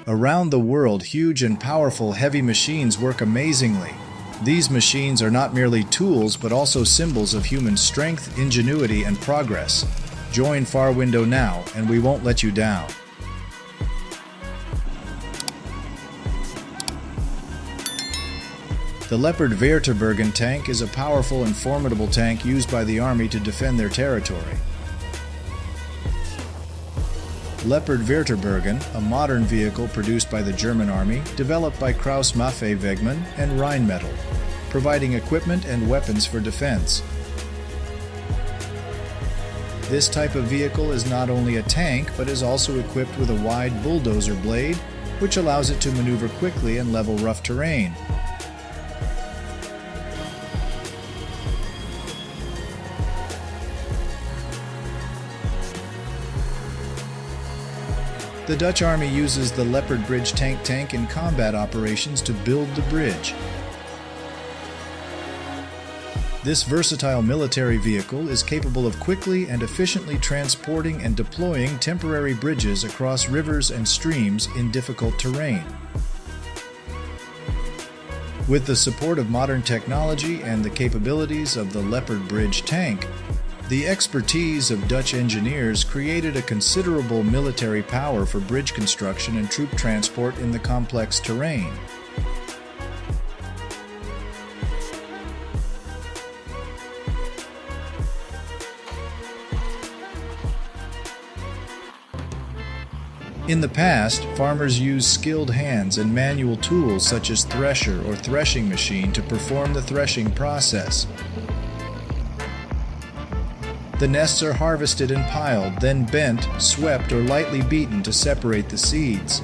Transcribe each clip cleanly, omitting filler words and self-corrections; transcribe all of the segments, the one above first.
Around the world, huge and powerful heavy machines work amazingly. These machines are not merely tools, but also symbols of human strength, ingenuity, and progress. Join Farwindo now, and we won't let you down. The Leopard Weerterburgen tank is a powerful and formidable tank used by the Army to defend their territory. Leopard Weerterburgen, a modern vehicle produced by the German Army, developed by Krauss-Maffei-Wegmann and Rheinmetall, providing equipment and weapons for defense. This type of vehicle is not only a tank, but is also equipped with a wide bulldozer blade, which allows it to maneuver quickly and level rough terrain. The Dutch Army uses the Leopard Bridge tank in combat operations to build the bridge. This versatile military vehicle is capable of quickly and efficiently transporting and deploying temporary bridges across rivers and streams in difficult terrain. With the support of modern technology and the capabilities of the Leopard Bridge tank, the expertise of Dutch engineers created a considerable military power for bridge construction and troop transport in the complex terrain. In the past, farmers used skilled hands and manual tools such as thresher or threshing machine to perform the threshing process. The nests are harvested and piled, then bent, swept, or lightly beaten to separate the seeds.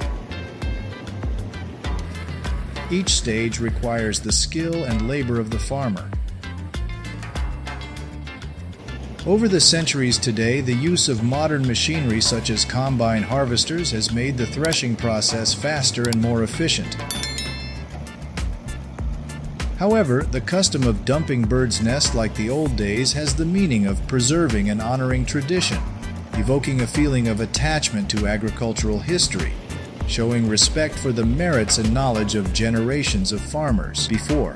Each stage requires the skill and labor of the farmer. Over the centuries today, the use of modern machinery such as combine harvesters has made the threshing process faster and more efficient. However, the custom of dumping birds' nests like the old days has the meaning of preserving and honoring tradition, evoking a feeling of attachment to agricultural history, showing respect for the merits and knowledge of generations of farmers before.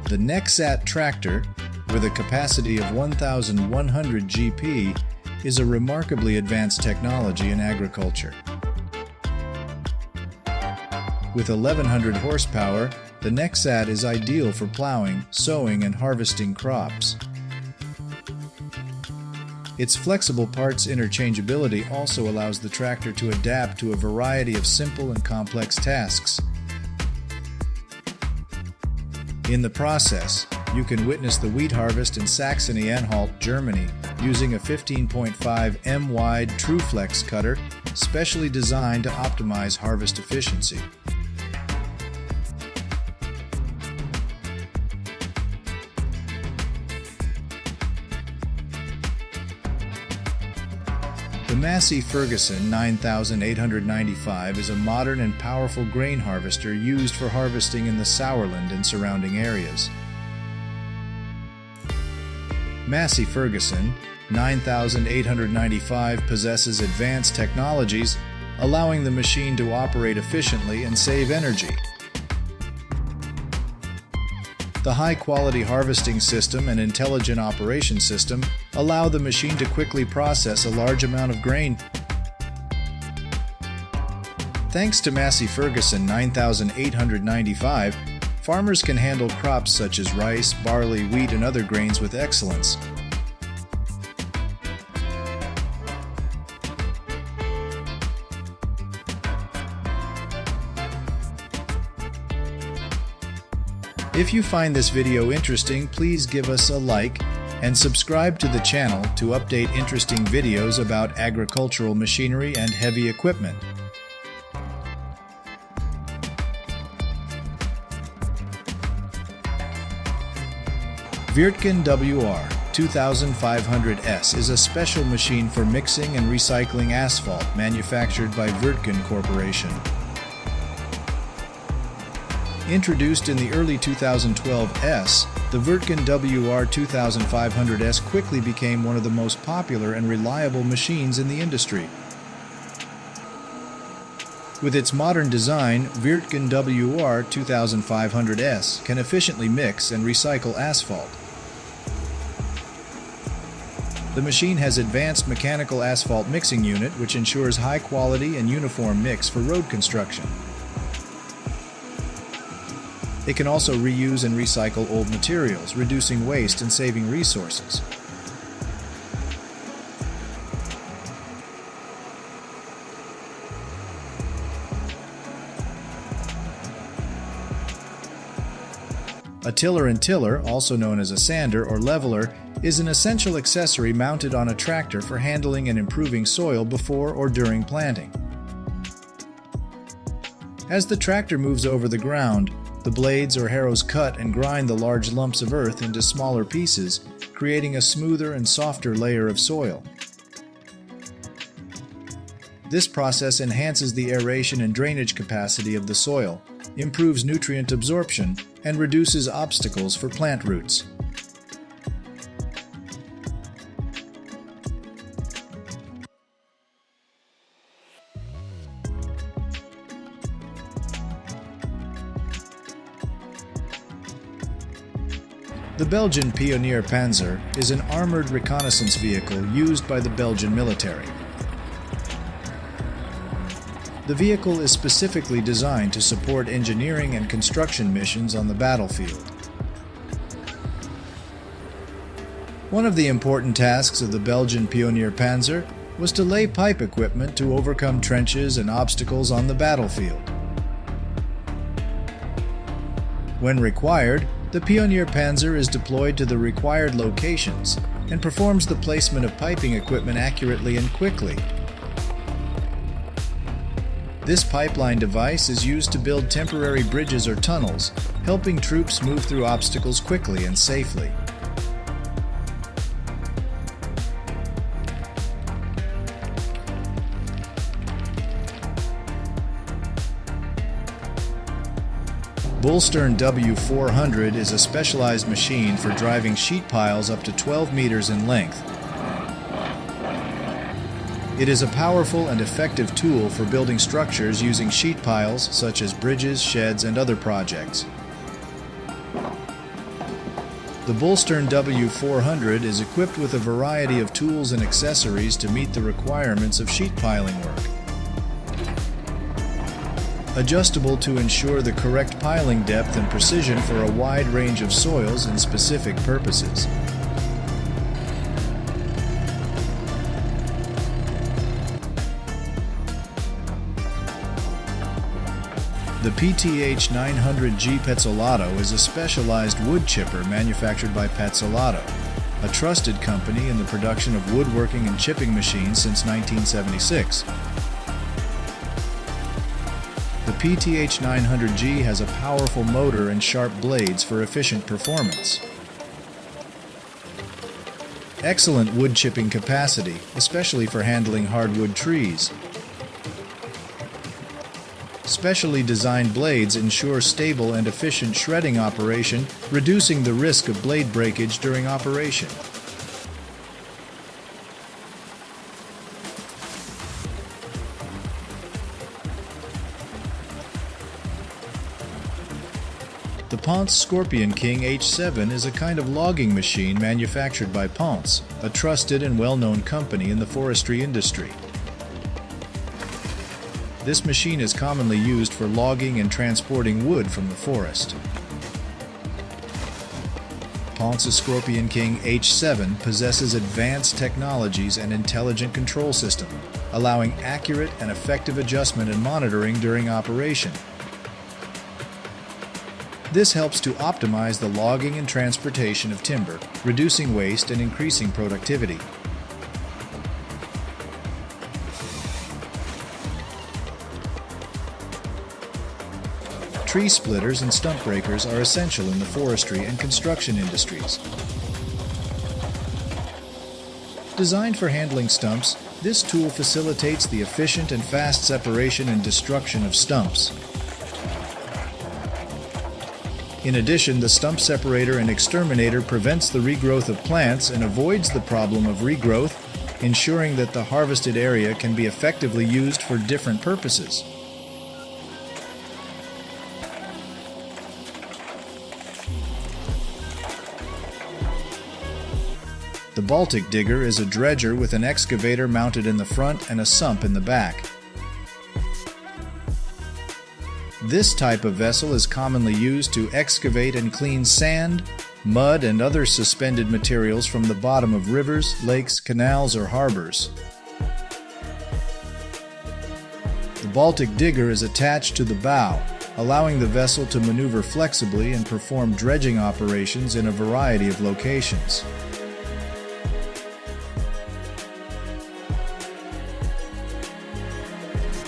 The Nexat tractor, with a capacity of 1,100 GP, is a remarkably advanced technology in agriculture. With 1,100 horsepower, the Nexat is ideal for plowing, sowing, and harvesting crops. Its flexible parts interchangeability also allows the tractor to adapt to a variety of simple and complex tasks. In the process, you can witness the wheat harvest in Saxony-Anhalt, Germany, using a 15.5 m wide TrueFlex cutter, specially designed to optimize harvest efficiency. The Massey Ferguson 9895 is a modern and powerful grain harvester used for harvesting in the Sauerland and surrounding areas. Massey Ferguson 9895 possesses advanced technologies, allowing the machine to operate efficiently and save energy. The high-quality harvesting system and intelligent operation system allow the machine to quickly process a large amount of grain. Thanks to Massey Ferguson 9895, farmers can handle crops such as rice, barley, wheat, and other grains with excellence. If you find this video interesting, please give us a like and subscribe to the channel to update interesting videos about agricultural machinery and heavy equipment. Wirtgen WR 2500S is a special machine for mixing and recycling asphalt manufactured by Wirtgen Corporation. Introduced in the early 2012s, the Wirtgen WR2500S quickly became one of the most popular and reliable machines in the industry. With its modern design, Wirtgen WR2500S can efficiently mix and recycle asphalt. The machine has advanced mechanical asphalt mixing unit which ensures high quality and uniform mix for road construction. It can also reuse and recycle old materials, reducing waste and saving resources. A tiller and tiller, also known as a sander or leveler, is an essential accessory mounted on a tractor for handling and improving soil before or during planting. As the tractor moves over the ground, the blades or harrows cut and grind the large lumps of earth into smaller pieces, creating a smoother and softer layer of soil. This process enhances the aeration and drainage capacity of the soil, improves nutrient absorption, and reduces obstacles for plant roots. The Belgian Pioneer Panzer is an armored reconnaissance vehicle used by the Belgian military. The vehicle is specifically designed to support engineering and construction missions on the battlefield. One of the important tasks of the Belgian Pioneer Panzer was to lay pipe equipment to overcome trenches and obstacles on the battlefield. When required, the Pioneer Panzer is deployed to the required locations and performs the placement of piping equipment accurately and quickly. This pipeline device is used to build temporary bridges or tunnels, helping troops move through obstacles quickly and safely. Bullstern W400 is a specialized machine for driving sheet piles up to 12 meters in length. It is a powerful and effective tool for building structures using sheet piles such as bridges, sheds, and other projects. The Bullstern W400 is equipped with a variety of tools and accessories to meet the requirements of sheet piling work. Adjustable to ensure the correct piling depth and precision for a wide range of soils and specific purposes. The PTH 900G Pezzolato is a specialized wood chipper manufactured by Pezzolato, a trusted company in the production of woodworking and chipping machines since 1976. The PTH 900G has a powerful motor and sharp blades for efficient performance. Excellent wood chipping capacity, especially for handling hardwood trees. Specially designed blades ensure stable and efficient shredding operation, reducing the risk of blade breakage during operation. The Ponce Scorpion King H7 is a kind of logging machine manufactured by Ponce, a trusted and well-known company in the forestry industry. This machine is commonly used for logging and transporting wood from the forest. Ponce's Scorpion King H7 possesses advanced technologies and intelligent control system, allowing accurate and effective adjustment and monitoring during operation. This helps to optimize the logging and transportation of timber, reducing waste and increasing productivity. Tree splitters and stump breakers are essential in the forestry and construction industries. Designed for handling stumps, this tool facilitates the efficient and fast separation and destruction of stumps. In addition, the stump separator and exterminator prevents the regrowth of plants and avoids the problem of regrowth, ensuring that the harvested area can be effectively used for different purposes. The Baltic digger is a dredger with an excavator mounted in the front and a sump in the back. This type of vessel is commonly used to excavate and clean sand, mud, and other suspended materials from the bottom of rivers, lakes, canals, or harbors. The Baltic digger is attached to the bow, allowing the vessel to maneuver flexibly and perform dredging operations in a variety of locations.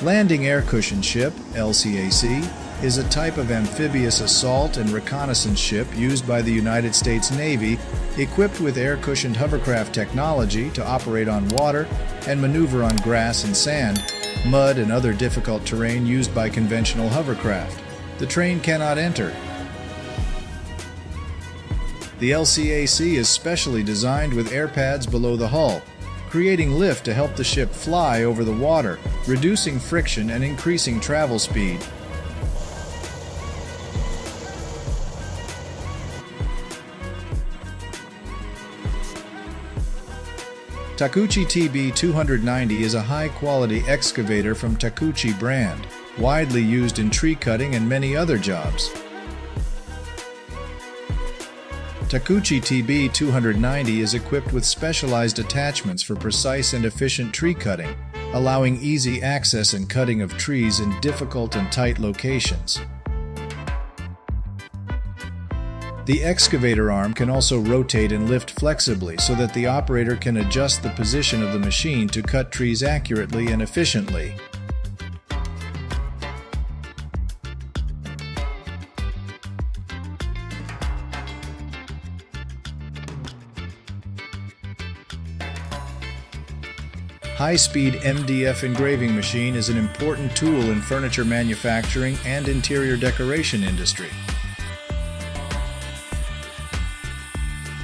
Landing Air Cushion Ship, LCAC, is a type of amphibious assault and reconnaissance ship used by the United States Navy, equipped with air-cushioned hovercraft technology to operate on water and maneuver on grass and sand, mud, and other difficult terrain used by conventional hovercraft. The train cannot enter. The LCAC is specially designed with air pads below the hull, creating lift to help the ship fly over the water, reducing friction and increasing travel speed. Takuchi TB290 is a high-quality excavator from Takuchi brand, widely used in tree cutting and many other jobs. Takuchi TB290 is equipped with specialized attachments for precise and efficient tree cutting, allowing easy access and cutting of trees in difficult and tight locations. The excavator arm can also rotate and lift flexibly so that the operator can adjust the position of the machine to cut trees accurately and efficiently. High-speed MDF engraving machine is an important tool in furniture manufacturing and interior decoration industry.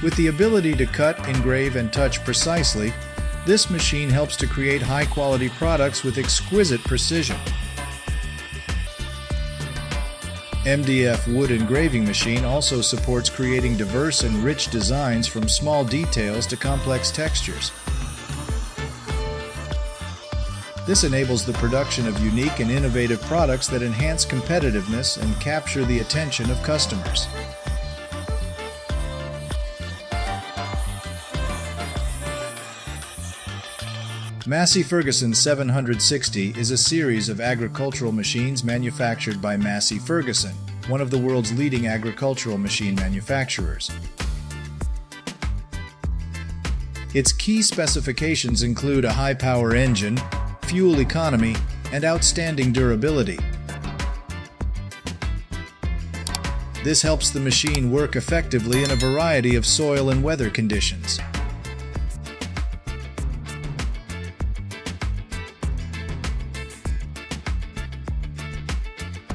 With the ability to cut, engrave, and touch precisely, this machine helps to create high-quality products with exquisite precision. MDF wood engraving machine also supports creating diverse and rich designs from small details to complex textures. This enables the production of unique and innovative products that enhance competitiveness and capture the attention of customers. Massey Ferguson 760 is a series of agricultural machines manufactured by Massey Ferguson, one of the world's leading agricultural machine manufacturers. Its key specifications include a high-power engine, fuel economy, and outstanding durability. This helps the machine work effectively in a variety of soil and weather conditions.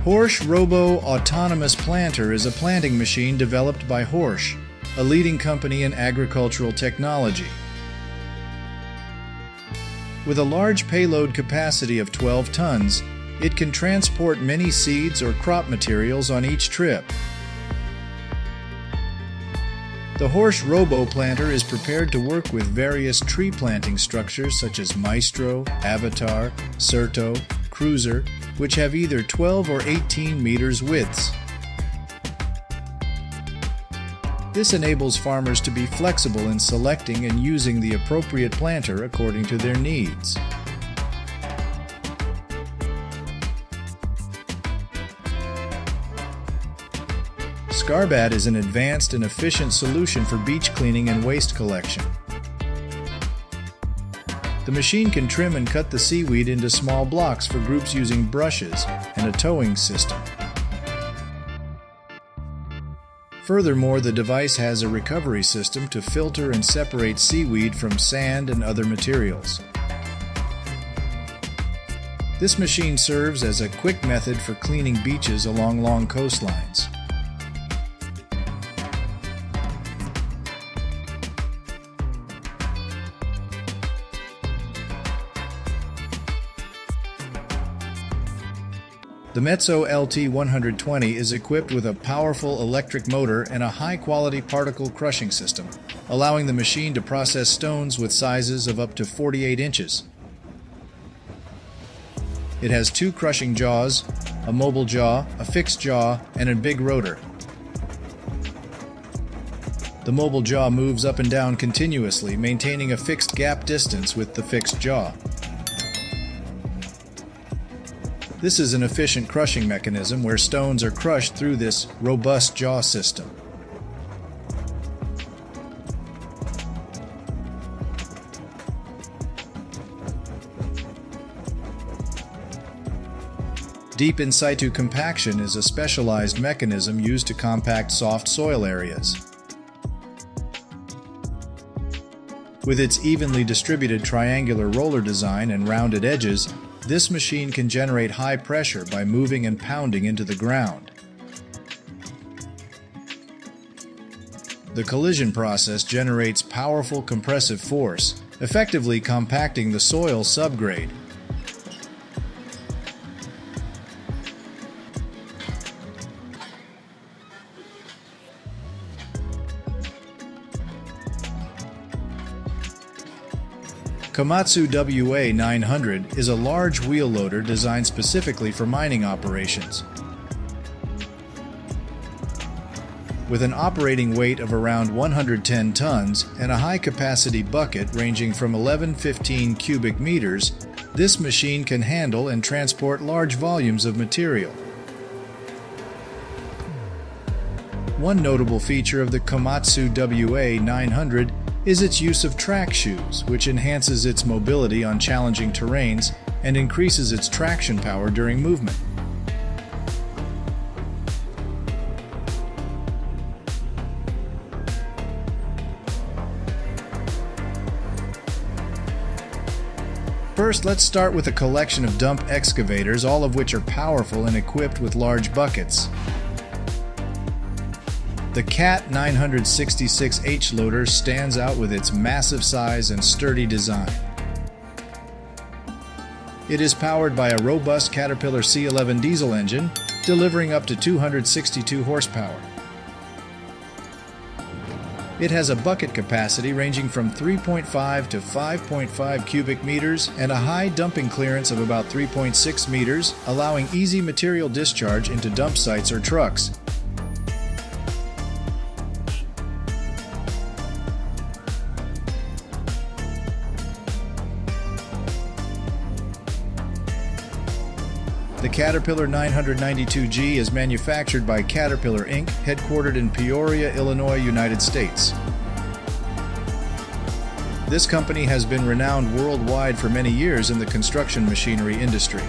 Horsch Robo Autonomous Planter is a planting machine developed by Horsch, a leading company in agricultural technology. With a large payload capacity of 12 tons, it can transport many seeds or crop materials on each trip. The Horsch Robo Planter is prepared to work with various tree planting structures such as Maestro, Avatar, Certo, Cruiser, which have either 12 or 18 meters widths. This enables farmers to be flexible in selecting and using the appropriate planter according to their needs. Scarbat is an advanced and efficient solution for beach cleaning and waste collection. The machine can trim and cut the seaweed into small blocks for groups using brushes and a towing system. Furthermore, the device has a recovery system to filter and separate seaweed from sand and other materials. This machine serves as a quick method for cleaning beaches along long coastlines. The Metso LT120 is equipped with a powerful electric motor and a high-quality particle crushing system, allowing the machine to process stones with sizes of up to 48 inches. It has 2 crushing jaws, a mobile jaw, a fixed jaw, and a big rotor. The mobile jaw moves up and down continuously, maintaining a fixed gap distance with the fixed jaw. This is an efficient crushing mechanism where stones are crushed through this robust jaw system. Deep in situ compaction is a specialized mechanism used to compact soft soil areas. With its evenly distributed triangular roller design and rounded edges, this machine can generate high pressure by moving and pounding into the ground. The collision process generates powerful compressive force, effectively compacting the soil subgrade. Komatsu WA900 is a large wheel loader designed specifically for mining operations. With an operating weight of around 110 tons and a high-capacity bucket ranging from 11-15 cubic meters, this machine can handle and transport large volumes of material. One notable feature of the Komatsu WA900 is its use of track shoes, which enhances its mobility on challenging terrains and increases its traction power during movement. First, let's start with a collection of dump excavators, all of which are powerful and equipped with large buckets. The CAT 966H loader stands out with its massive size and sturdy design. It is powered by a robust Caterpillar C11 diesel engine, delivering up to 262 horsepower. It has a bucket capacity ranging from 3.5 to 5.5 cubic meters and a high dumping clearance of about 3.6 meters, allowing easy material discharge into dump sites or trucks. The Caterpillar 992G is manufactured by Caterpillar Inc., headquartered in Peoria, Illinois, United States. This company has been renowned worldwide for many years in the construction machinery industry.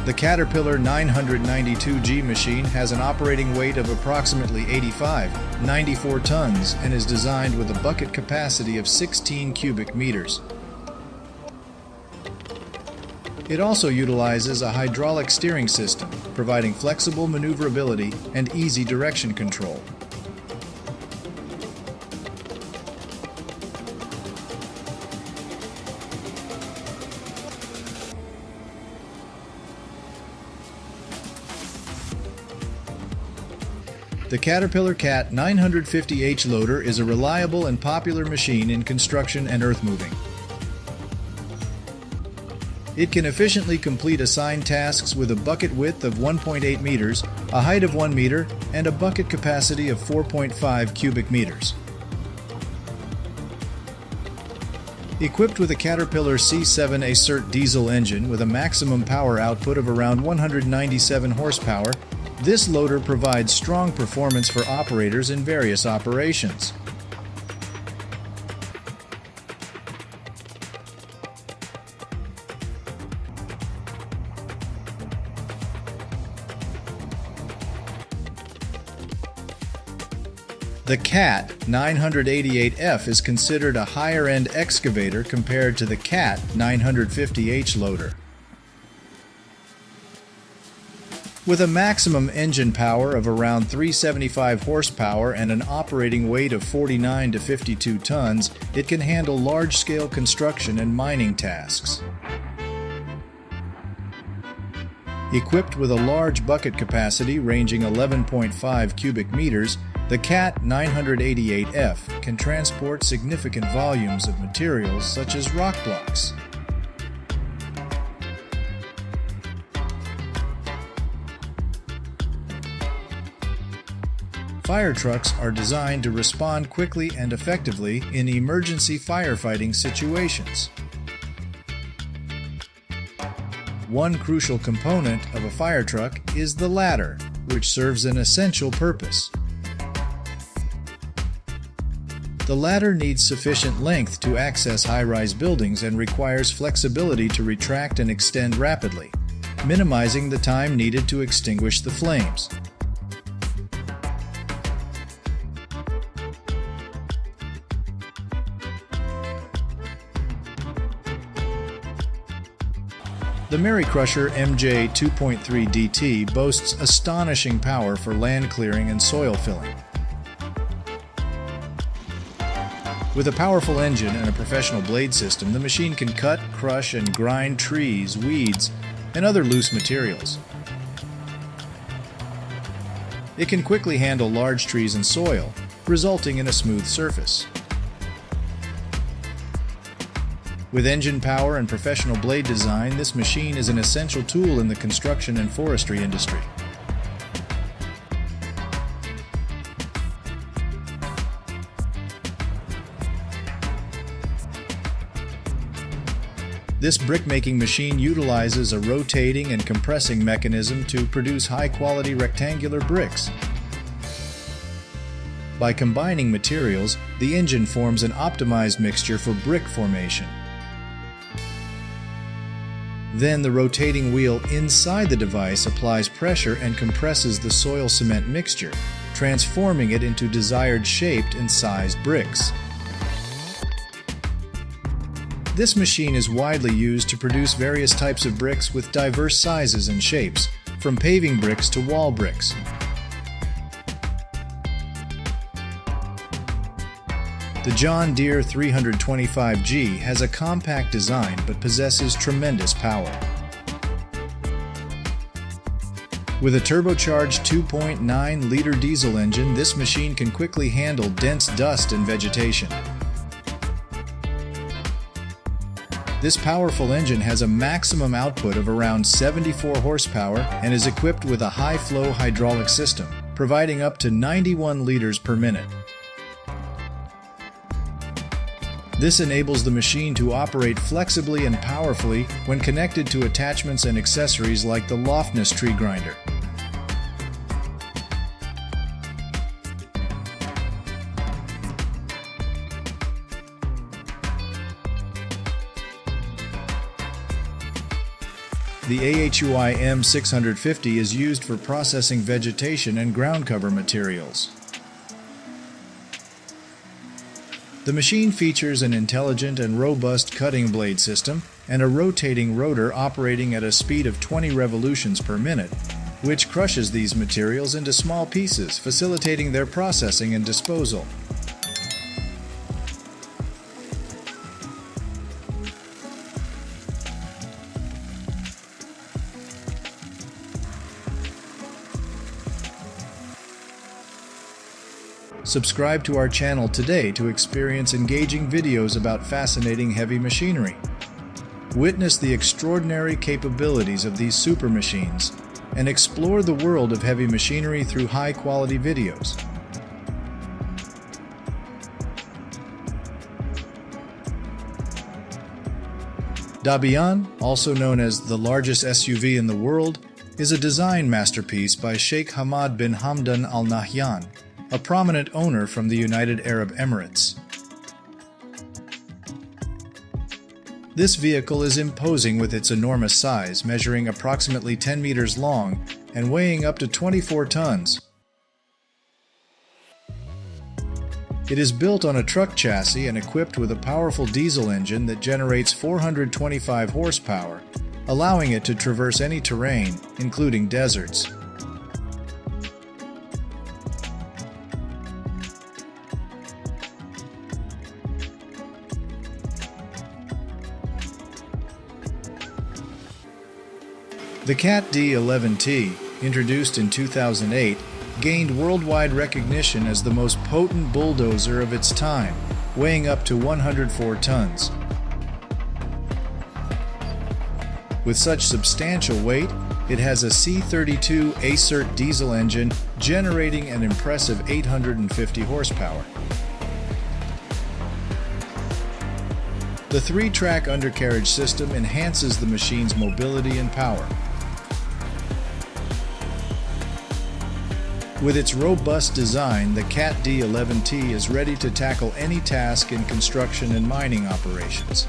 The Caterpillar 992G machine has an operating weight of approximately 94 tons and is designed with a bucket capacity of 16 cubic meters. It also utilizes a hydraulic steering system, providing flexible maneuverability and easy direction control. The Caterpillar CAT 950H loader is a reliable and popular machine in construction and earth moving. It can efficiently complete assigned tasks with a bucket width of 1.8 meters, a height of 1 meter, and a bucket capacity of 4.5 cubic meters. Equipped with a Caterpillar C7 Acert diesel engine with a maximum power output of around 197 horsepower, this loader provides strong performance for operators in various operations. The CAT 988F is considered a higher-end excavator compared to the CAT 950H loader. With a maximum engine power of around 375 horsepower and an operating weight of 49 to 52 tons, it can handle large-scale construction and mining tasks. Equipped with a large bucket capacity ranging 11.5 cubic meters, the CAT 988F can transport significant volumes of materials such as rock blocks. Fire trucks are designed to respond quickly and effectively in emergency firefighting situations. One crucial component of a fire truck is the ladder, which serves an essential purpose. The ladder needs sufficient length to access high-rise buildings and requires flexibility to retract and extend rapidly, minimizing the time needed to extinguish the flames. The Mary Crusher MJ 2.3 DT boasts astonishing power for land clearing and soil filling. With a powerful engine and a professional blade system, the machine can cut, crush, and grind trees, weeds, and other loose materials. It can quickly handle large trees and soil, resulting in a smooth surface. With engine power and professional blade design, this machine is an essential tool in the construction and forestry industry. This brick-making machine utilizes a rotating and compressing mechanism to produce high-quality rectangular bricks. By combining materials, the engine forms an optimized mixture for brick formation. Then the rotating wheel inside the device applies pressure and compresses the soil cement mixture, transforming it into desired shaped and sized bricks. This machine is widely used to produce various types of bricks with diverse sizes and shapes, from paving bricks to wall bricks. The John Deere 325G has a compact design but possesses tremendous power. With a turbocharged 2.9-liter diesel engine, this machine can quickly handle dense dust and vegetation. This powerful engine has a maximum output of around 74 horsepower and is equipped with a high-flow hydraulic system, providing up to 91 liters per minute. This enables the machine to operate flexibly and powerfully when connected to attachments and accessories like the Lofness tree grinder. The AHUI M650 is used for processing vegetation and ground cover materials. The machine features an intelligent and robust cutting blade system and a rotating rotor operating at a speed of 20 revolutions per minute, which crushes these materials into small pieces, facilitating their processing and disposal. Subscribe to our channel today to experience engaging videos about fascinating heavy machinery. Witness the extraordinary capabilities of these super machines and explore the world of heavy machinery through high-quality videos. Dabian, also known as the largest SUV in the world, is a design masterpiece by Sheikh Hamad bin Hamdan Al Nahyan, a prominent owner from the United Arab Emirates. This vehicle is imposing with its enormous size, measuring approximately 10 meters long and weighing up to 24 tons. It is built on a truck chassis and equipped with a powerful diesel engine that generates 425 horsepower, allowing it to traverse any terrain, including deserts. The CAT D11T, introduced in 2008, gained worldwide recognition as the most potent bulldozer of its time, weighing up to 104 tons. With such substantial weight, it has a C32 Acert diesel engine generating an impressive 850 horsepower. The 3-track undercarriage system enhances the machine's mobility and power. With its robust design, the CAT D11T is ready to tackle any task in construction and mining operations.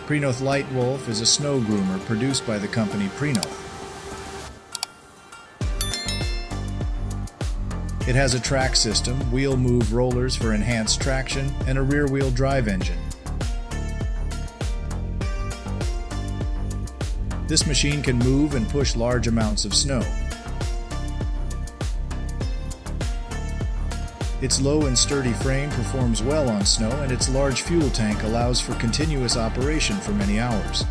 Prinoth Light Wolf is a snow groomer produced by the company Prinoth. It has a track system, wheel move rollers for enhanced traction, and a rear-wheel drive engine. This machine can move and push large amounts of snow. Its low and sturdy frame performs well on snow, and its large fuel tank allows for continuous operation for many hours.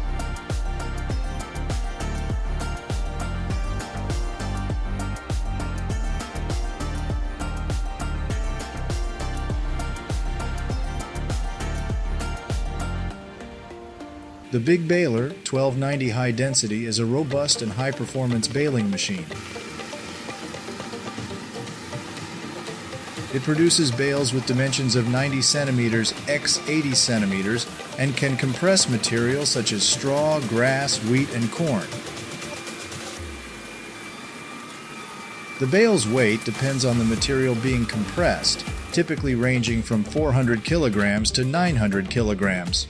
The Big Baler 1290 High Density is a robust and high-performance baling machine. It produces bales with dimensions of 90 centimeters x 80 centimeters and can compress material such as straw, grass, wheat, and corn. The bale's weight depends on the material being compressed, typically ranging from 400 kilograms to 900 kilograms.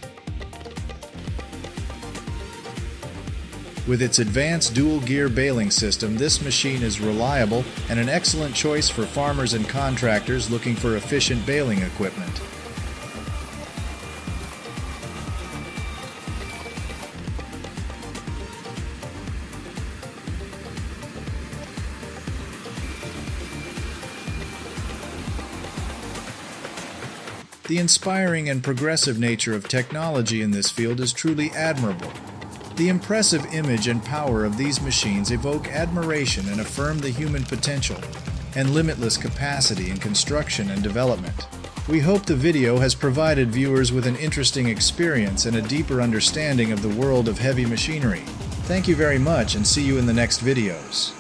With its advanced dual-gear baling system, this machine is reliable and an excellent choice for farmers and contractors looking for efficient baling equipment. The inspiring and progressive nature of technology in this field is truly admirable. The impressive image and power of these machines evoke admiration and affirm the human potential and limitless capacity in construction and development. We hope the video has provided viewers with an interesting experience and a deeper understanding of the world of heavy machinery. Thank you very much, and see you in the next videos.